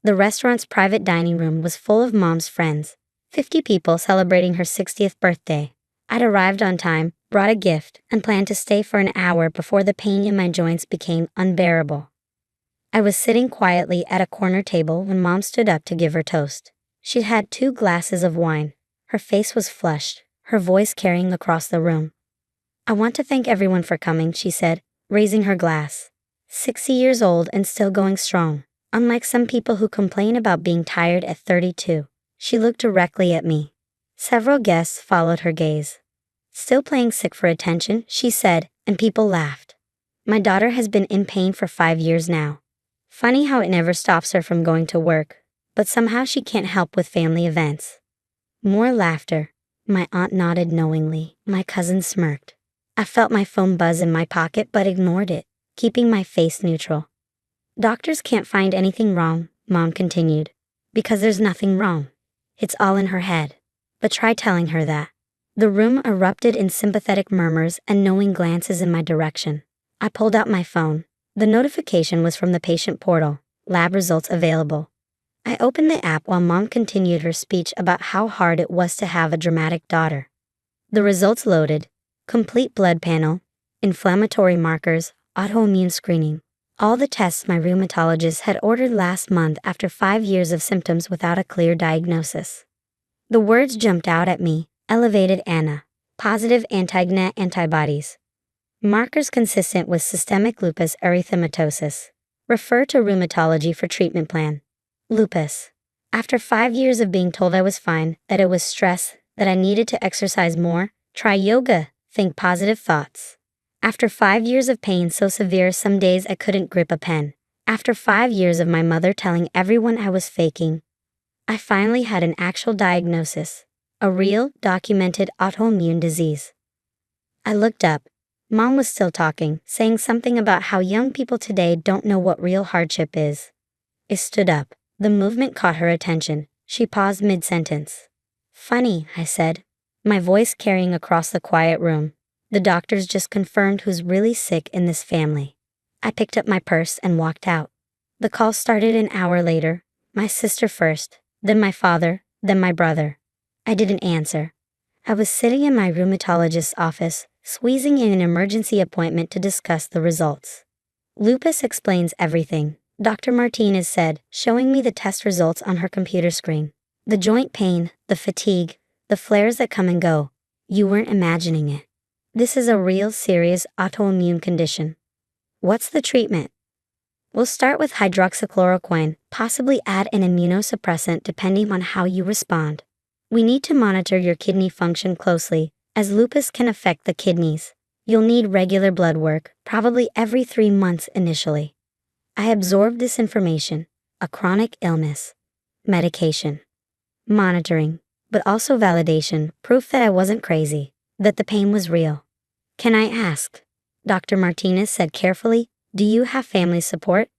The restaurant's private dining room was full of Mom's friends, 50 people celebrating her 60th birthday. I'd arrived on time, brought a gift, and planned to stay for an hour before the pain in my joints became unbearable. I was sitting quietly at a corner table when Mom stood up to give her toast. She'd had 2 glasses of wine. Her face was flushed, her voice carrying across the room. "I want to thank everyone for coming," she said, raising her glass. 60 years old and still going strong, unlike some people who complain about being tired at 32. She looked directly at me. Several guests followed her gaze. "Still playing sick for attention," she said, and people laughed. "My daughter has been in pain for 5 years now. Funny how it never stops her from going to work, but somehow she can't help with family events." More laughter. My aunt nodded knowingly. My cousin smirked. I felt my phone buzz in my pocket but ignored it, keeping my face neutral. "Doctors can't find anything wrong," Mom continued, "because there's nothing wrong. It's all in her head. But try telling her that." The room erupted in sympathetic murmurs and knowing glances in my direction. I pulled out my phone. The notification was from the patient portal. Lab results available. I opened the app while Mom continued her speech about how hard it was to have a dramatic daughter. The results loaded. Complete blood panel, inflammatory markers, autoimmune screening. All the tests my rheumatologist had ordered last month after 5 years of symptoms without a clear diagnosis. The words jumped out at me. Elevated ANA, positive anti-GNA antibodies. Markers consistent with systemic lupus erythematosus. Refer to rheumatology for treatment plan. Lupus. After 5 years of being told I was fine, that it was stress, that I needed to exercise more, try yoga, think positive thoughts. After 5 years of pain so severe some days I couldn't grip a pen. After 5 years of my mother telling everyone I was faking, I finally had an actual diagnosis. A real, documented autoimmune disease. I looked up. Mom was still talking, saying something about how young people today don't know what real hardship is. I stood up. The movement caught her attention. She paused mid-sentence. "Funny," I said, my voice carrying across the quiet room. "The doctors just confirmed who's really sick in this family." I picked up my purse and walked out. The call started an hour later. My sister first, then my father, then my brother. I didn't answer. I was sitting in my rheumatologist's office, squeezing in an emergency appointment to discuss the results. "Lupus explains everything," Dr. Martinez said, showing me the test results on her computer screen. "The joint pain, the fatigue, the flares that come and go. You weren't imagining it. This is a real serious autoimmune condition." "What's the treatment?" "We'll start with hydroxychloroquine, possibly add an immunosuppressant depending on how you respond. We need to monitor your kidney function closely, as lupus can affect the kidneys. You'll need regular blood work, probably every 3 months initially." I absorbed this information. A chronic illness. Medication. Monitoring. But also validation, proof that I wasn't crazy, that the pain was real. "Can I ask?" Dr. Martinez said carefully, "Do you have family support?"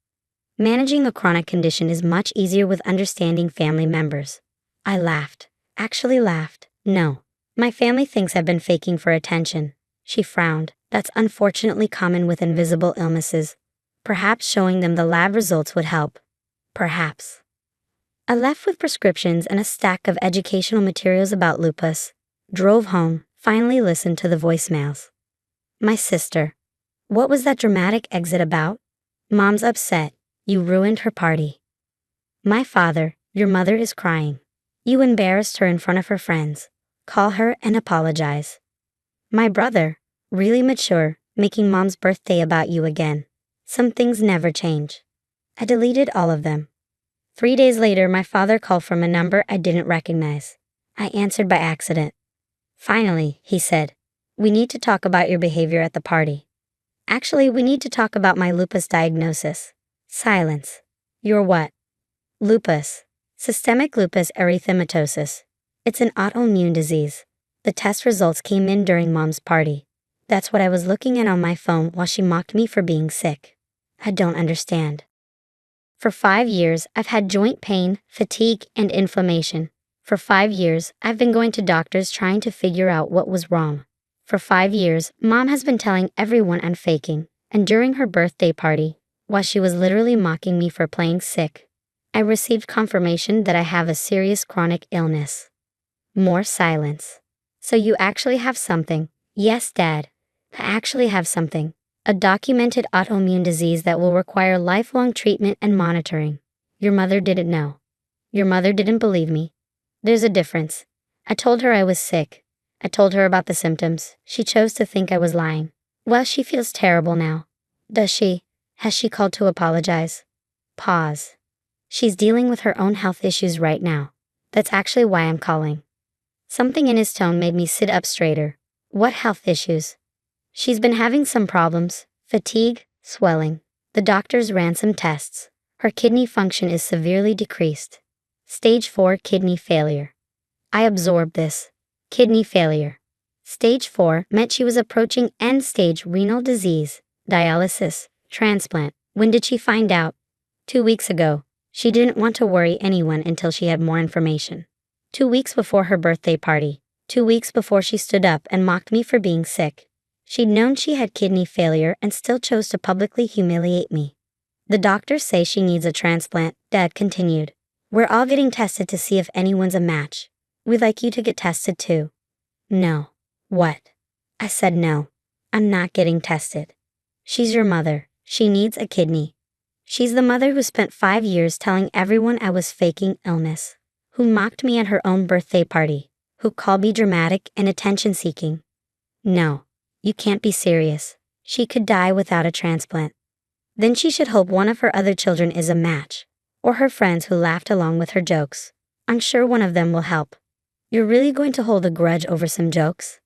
Managing a chronic condition is much easier with understanding family members. I laughed. Actually laughed. "No. My family thinks I've been faking for attention." She frowned. "That's unfortunately common with invisible illnesses. Perhaps showing them the lab results would help." Perhaps. I left with prescriptions and a stack of educational materials about lupus. Drove home, finally listened to the voicemails. My sister. "What was that dramatic exit about?" "Mom's upset. You ruined her party." My father. "Your mother is crying. You embarrassed her in front of her friends. Call her and apologize." My brother. "Really mature, making Mom's birthday about you again. Some things never change." I deleted all of them. 3 days later, my father called from a number I didn't recognize. I answered by accident. "Finally," he said. "We need to talk about your behavior at the party." "Actually, we need to talk about my lupus diagnosis." Silence. "Your what?" "Lupus. Systemic lupus erythematosus. It's an autoimmune disease. The test results came in during Mom's party. That's what I was looking at on my phone while she mocked me for being sick. I don't understand. For 5 years, I've had joint pain, fatigue, and inflammation. For 5 years, I've been going to doctors trying to figure out what was wrong. For 5 years, Mom has been telling everyone I'm faking, and during her birthday party, while she was literally mocking me for playing sick, I received confirmation that I have a serious chronic illness. More silence. So you actually have something. Yes, Dad. I actually have something. A documented autoimmune disease that will require lifelong treatment and monitoring. Your mother didn't know. Your mother didn't believe me. There's a difference. I told her I was sick. I told her about the symptoms. She chose to think I was lying. Well, she feels terrible now. Does she? Has she called to apologize? Pause. She's dealing with her own health issues right now. That's actually why I'm calling. Something in his tone made me sit up straighter. What health issues? She's been having some problems. Fatigue, swelling. The doctors ran some tests. Her kidney function is severely decreased. Stage 4 kidney failure. I absorbed this. Kidney failure. Stage 4 meant she was approaching end-stage renal disease, dialysis, transplant. When did she find out? 2 weeks ago. She didn't want to worry anyone until she had more information. 2 weeks before her birthday party. 2 weeks before she stood up and mocked me for being sick. She'd known she had kidney failure and still chose to publicly humiliate me. The doctors say she needs a transplant, Dad continued. We're all getting tested to see if anyone's a match. We'd like you to get tested too. No. What? I said no. I'm not getting tested. She's your mother. She needs a kidney. She's the mother who spent 5 years telling everyone I was faking illness, who mocked me at her own birthday party, who called me dramatic and attention-seeking. No, you can't be serious. She could die without a transplant. Then she should hope one of her other children is a match, or her friends who laughed along with her jokes. I'm sure one of them will help. You're really going to hold a grudge over some jokes?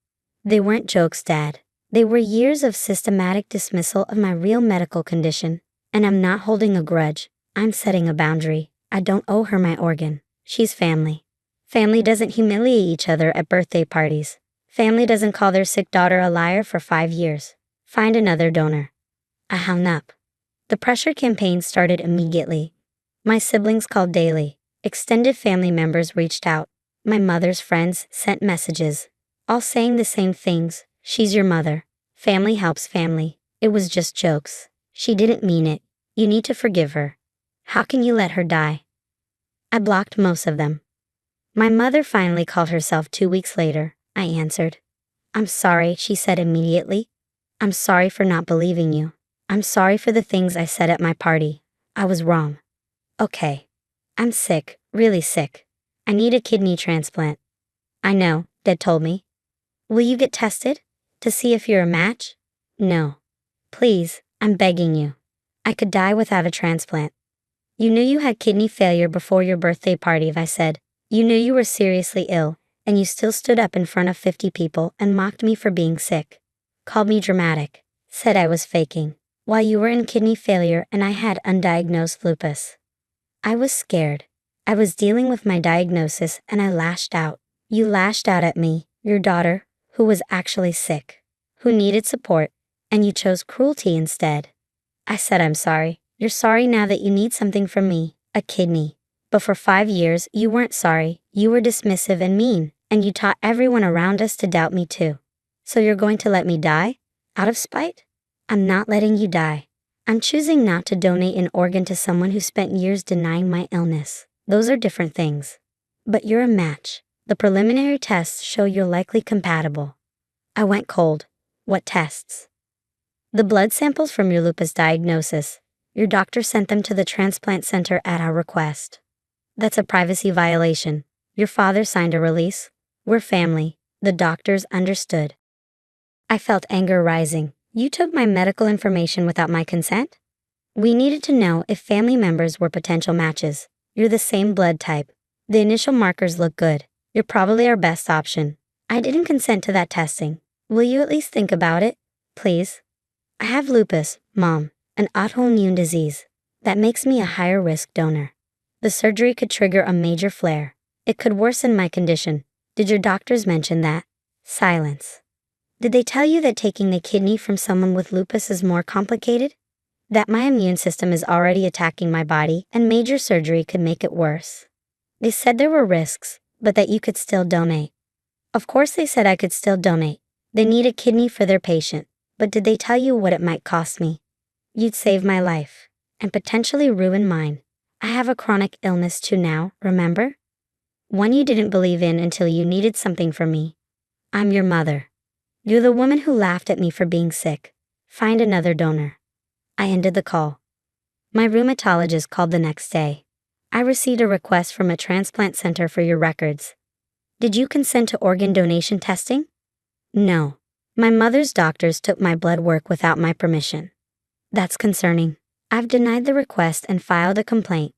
They weren't jokes, Dad. They were years of systematic dismissal of my real medical condition. And I'm not holding a grudge. I'm setting a boundary. I don't owe her my organ. She's family. Family doesn't humiliate each other at birthday parties. Family doesn't call their sick daughter a liar for 5 years. Find another donor. I hung up. The pressure campaign started immediately. My siblings called daily. Extended family members reached out. My mother's friends sent messages, all saying the same things. She's your mother. Family helps family. It was just jokes. She didn't mean it. You need to forgive her. How can you let her die? I blocked most of them. My mother finally called herself 2 weeks later. I answered. I'm sorry, she said immediately. I'm sorry for not believing you. I'm sorry for the things I said at my party. I was wrong. Okay. I'm sick, really sick. I need a kidney transplant. I know, Dad told me. Will you get tested? To see if you're a match? No. Please, I'm begging you. I could die without a transplant. You knew you had kidney failure before your birthday party, I said. You knew you were seriously ill, and you still stood up in front of 50 people and mocked me for being sick. Called me dramatic. Said I was faking. While you were in kidney failure and I had undiagnosed lupus. I was scared. I was dealing with my diagnosis and I lashed out. You lashed out at me, your daughter, who was actually sick, who needed support, and you chose cruelty instead. I said I'm sorry. You're sorry now that you need something from me, a kidney. But for 5 years, you weren't sorry. You were dismissive and mean, and you taught everyone around us to doubt me too. So you're going to let me die? Out of spite? I'm not letting you die. I'm choosing not to donate an organ to someone who spent years denying my illness. Those are different things. But you're a match. The preliminary tests show you're likely compatible. I went cold. What tests? The blood samples from your lupus diagnosis. Your doctor sent them to the transplant center at our request. That's a privacy violation. Your father signed a release. We're family. The doctors understood. I felt anger rising. You took my medical information without my consent? We needed to know if family members were potential matches. You're the same blood type. The initial markers look good. You're probably our best option. I didn't consent to that testing. Will you at least think about it? Please? I have lupus, Mom, an autoimmune disease. That makes me a higher risk donor. The surgery could trigger a major flare. It could worsen my condition. Did your doctors mention that? Silence. Did they tell you that taking a kidney from someone with lupus is more complicated? That my immune system is already attacking my body and major surgery could make it worse? They said there were risks, but that you could still donate. Of course they said I could still donate. They need a kidney for their patient. But did they tell you what it might cost me? You'd save my life, and potentially ruin mine. I have a chronic illness too now, remember? One you didn't believe in until you needed something from me. I'm your mother. You're the woman who laughed at me for being sick. Find another donor. I ended the call. My rheumatologist called the next day. I received a request from a transplant center for your records. Did you consent to organ donation testing? No. My mother's doctors took my blood work without my permission. That's concerning. I've denied the request and filed a complaint.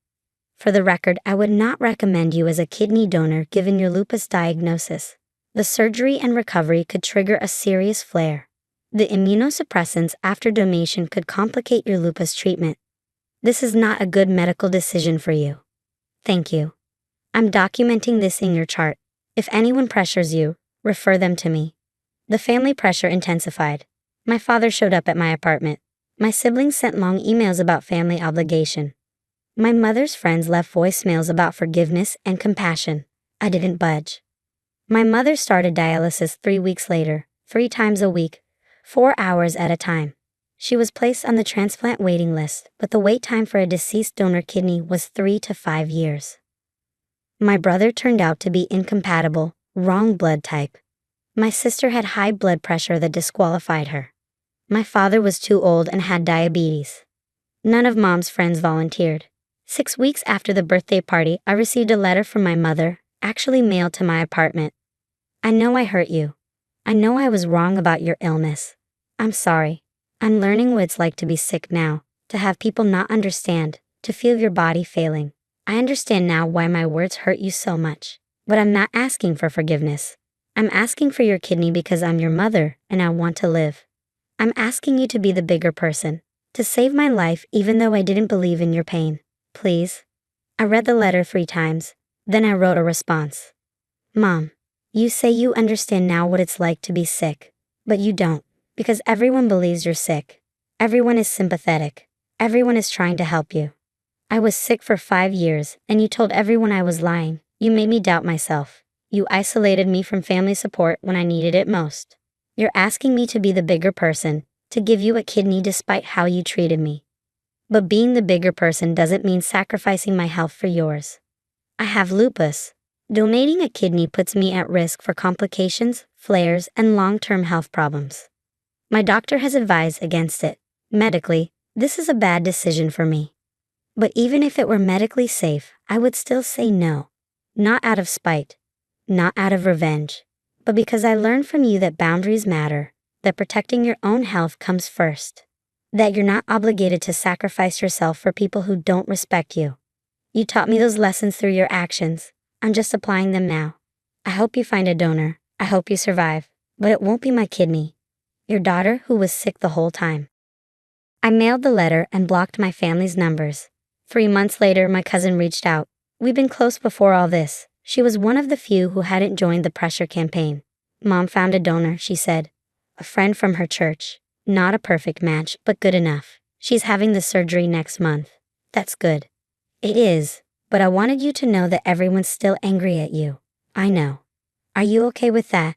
For the record, I would not recommend you as a kidney donor given your lupus diagnosis. The surgery and recovery could trigger a serious flare. The immunosuppressants after donation could complicate your lupus treatment. This is not a good medical decision for you. Thank you. I'm documenting this in your chart. If anyone pressures you, refer them to me. The family pressure intensified. My father showed up at my apartment. My siblings sent long emails about family obligation. My mother's friends left voicemails about forgiveness and compassion. I didn't budge. My mother started dialysis 3 weeks later, 3 times a week, 4 hours at a time. She was placed on the transplant waiting list, but the wait time for a deceased donor kidney was 3 to 5 years. My brother turned out to be incompatible, wrong blood type. My sister had high blood pressure that disqualified her. My father was too old and had diabetes. None of Mom's friends volunteered. 6 weeks after the birthday party, I received a letter from my mother, actually mailed to my apartment. I know I hurt you. I know I was wrong about your illness. I'm sorry. I'm learning what it's like to be sick now, to have people not understand, to feel your body failing. I understand now why my words hurt you so much. But I'm not asking for forgiveness. I'm asking for your kidney because I'm your mother and I want to live. I'm asking you to be the bigger person, to save my life even though I didn't believe in your pain. Please. I read the letter 3 times, then I wrote a response. Mom, you say you understand now what it's like to be sick, but you don't, because everyone believes you're sick. Everyone is sympathetic. Everyone is trying to help you. I was sick for 5 years, and you told everyone I was lying. You made me doubt myself. You isolated me from family support when I needed it most. You're asking me to be the bigger person, to give you a kidney despite how you treated me. But being the bigger person doesn't mean sacrificing my health for yours. I have lupus. Donating a kidney puts me at risk for complications, flares, and long-term health problems. My doctor has advised against it. Medically, this is a bad decision for me. But even if it were medically safe, I would still say no. Not out of spite. Not out of revenge, but because I learned from you that boundaries matter, that protecting your own health comes first, that you're not obligated to sacrifice yourself for people who don't respect you. You taught me those lessons through your actions. I'm just applying them now. I hope you find a donor. I hope you survive, but it won't be my kidney. Your daughter who was sick the whole time. I mailed the letter and blocked my family's numbers. 3 months later, my cousin reached out. We'd been close before all this. She was one of the few who hadn't joined the pressure campaign. Mom found a donor, she said. A friend from her church. Not a perfect match, but good enough. She's having the surgery next month. That's good. It is, but I wanted you to know that everyone's still angry at you. I know. Are you okay with that?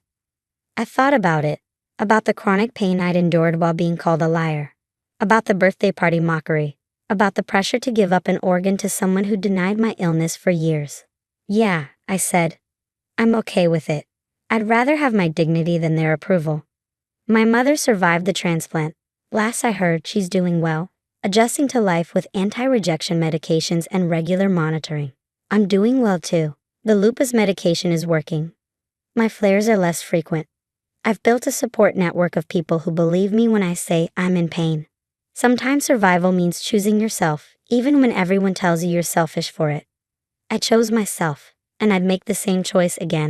I thought about it. About the chronic pain I'd endured while being called a liar. About the birthday party mockery. About the pressure to give up an organ to someone who denied my illness for years. Yeah, I said. I'm okay with it. I'd rather have my dignity than their approval. My mother survived the transplant. Last I heard, she's doing well, adjusting to life with anti-rejection medications and regular monitoring. I'm doing well too. The lupus medication is working. My flares are less frequent. I've built a support network of people who believe me when I say I'm in pain. Sometimes survival means choosing yourself, even when everyone tells you you're selfish for it. I chose myself, and I'd make the same choice again.